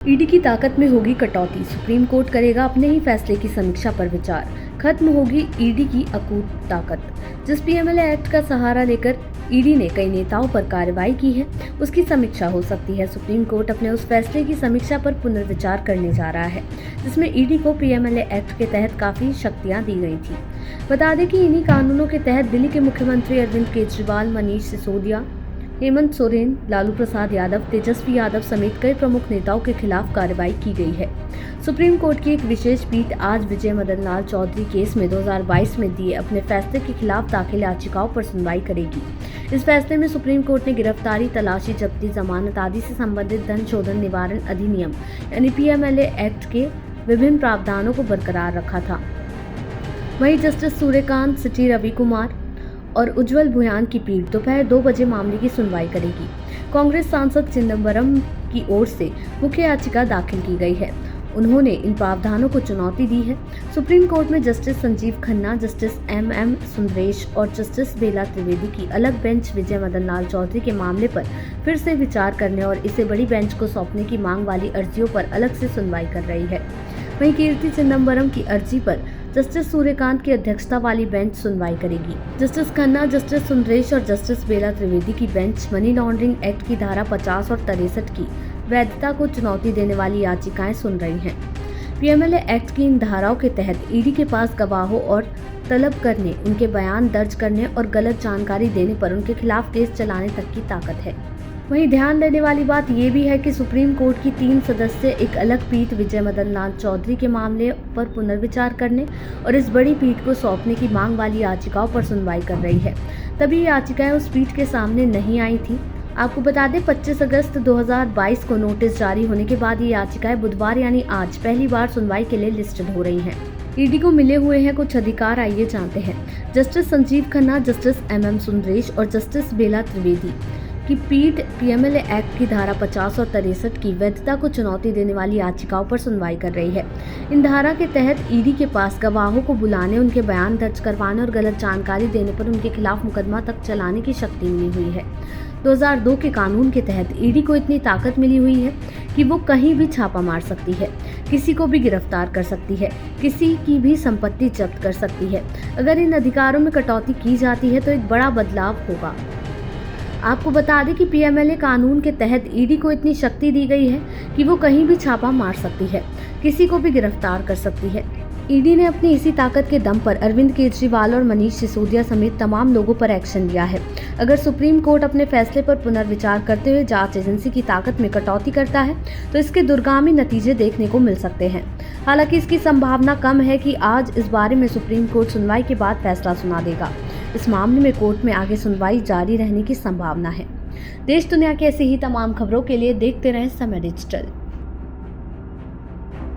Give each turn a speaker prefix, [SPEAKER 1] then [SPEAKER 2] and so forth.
[SPEAKER 1] ED की ताकत में होगी कटौती, सुप्रीम कोर्ट करेगा अपने ही फैसले की समीक्षा पर विचार। खत्म होगी ईडी की अकूत ताकत। जिस पीएमएलए एक्ट का सहारा लेकर ईडी ने कई नेताओं पर कार्रवाई की है, उसकी समीक्षा हो सकती है। सुप्रीम कोर्ट अपने उस फैसले की समीक्षा पर पुनर्विचार करने जा रहा है, जिसमें ईडी को पीएमएलए एक्ट के तहत काफी शक्तियां दी गई थी। बता दें कि इन्हीं कानूनों के तहत दिल्ली के मुख्यमंत्री अरविंद केजरीवाल, मनीष सिसोदिया, हेमंत सोरेन, लालू प्रसाद यादव, तेजस्वी यादव समेत कई प्रमुख नेताओं के खिलाफ कार्रवाई की गई है। सुप्रीम कोर्ट की एक विशेष पीठ आज विजय मदन लाल चौधरी केस में 2022 में दिए अपने फैसले के खिलाफ दाखिल याचिकाओं पर सुनवाई करेगी। इस फैसले में सुप्रीम कोर्ट ने गिरफ्तारी, तलाशी, जब्ती, जमानत आदि से संबंधित धन शोधन निवारण अधिनियम यानी पीएमएलए एक्ट के विभिन्न प्रावधानों को बरकरार रखा था। वहीं जस्टिस सूर्यकांत, सिटी रवि कुमार और उज्जवल भुयान की पीठ दोपहर 2 बजे मामले की सुनवाई करेगी। कांग्रेस सांसद चिदंबरम की ओर से मुख्य याचिका दाखिल की गई है। उन्होंने इन प्रावधानों को चुनौती दी है। सुप्रीम कोर्ट में justice Sanjiv Khanna, justice M Sundaresh और जस्टिस बेला त्रिवेदी की अलग बेंच विजय मदन लाल चौधरी के मामले पर फिर से विचार करने और इसे बड़ी बेंच को सौंपने की मांग वाली अर्जियों पर अलग से सुनवाई कर रही है। वहीं कीर्ति चिदंबरम की अर्जी पर जस्टिस सूर्यकांत की अध्यक्षता वाली बेंच सुनवाई करेगी। जस्टिस खन्ना, जस्टिस सुंदरेश और जस्टिस बेला त्रिवेदी की बेंच मनी लॉन्ड्रिंग एक्ट की धारा 50 और 63 की वैधता को चुनौती देने वाली याचिकाएं सुन रही हैं। पीएमएलए एक्ट की इन धाराओं के तहत ईडी के पास गवाहों और तलब करने, उनके बयान दर्ज करने और गलत जानकारी देने पर उनके खिलाफ केस चलाने तक की ताकत है। वहीं ध्यान देने वाली बात यह भी है कि सुप्रीम कोर्ट की 3 सदस्य एक अलग पीठ विजय मदन लाल चौधरी के मामले पर पुनर्विचार करने और इस बड़ी पीठ को सौंपने की मांग वाली याचिकाओं पर सुनवाई कर रही है। तभी याचिकाएं उस पीठ के सामने नहीं आई थी। आपको बता दें, 25 अगस्त 2022 को नोटिस जारी होने के बाद ये याचिकाएं बुधवार यानी आज पहली बार सुनवाई के लिए लिस्टेड हो रही हैं। ईडी को मिले हुए हैं कुछ अधिकार, आइए जानते हैं। Justice Sanjiv Khanna, justice M Sundaresh और जस्टिस बेला त्रिवेदी की पीठ पीएमएलए एक्ट की धारा 50 और 63 की वैधता को चुनौती देने वाली याचिकाओं पर सुनवाई कर रही है। इन धारा के तहत ईडी के पास गवाहों को बुलाने, उनके बयान दर्ज करवाने और गलत जानकारी देने पर उनके खिलाफ मुकदमा तक चलाने की शक्ति मिली हुई है। 2002 के कानून के तहत ईडी को इतनी ताकत मिली हुई है कि वो कहीं भी छापा मार सकती है, किसी को भी गिरफ्तार कर सकती है, किसी की भी संपत्ति जब्त कर सकती है। अगर इन अधिकारों में कटौती की जाती है तो एक बड़ा बदलाव होगा। आपको बता दें कि पीएमएलए कानून के तहत ईडी को इतनी शक्ति दी गई है कि वो कहीं भी छापा मार सकती है, किसी को भी गिरफ्तार कर सकती है। ईडी ने अपनी इसी ताकत के दम पर अरविंद केजरीवाल और मनीष सिसोदिया समेत तमाम लोगों पर एक्शन लिया है। अगर सुप्रीम कोर्ट अपने फैसले पर पुनर्विचार करते हुए जांच एजेंसी की ताकत में कटौती करता है तो इसके दूरगामी नतीजे देखने को मिल सकते हैं। हालांकि इसकी संभावना कम है कि आज इस बारे में सुप्रीम कोर्ट सुनवाई के बाद फैसला सुना देगा। इस मामले में कोर्ट में आगे सुनवाई जारी रहने की संभावना है। देश दुनिया की ऐसी ही तमाम खबरों के लिए देखते रहें समय डिजिटल।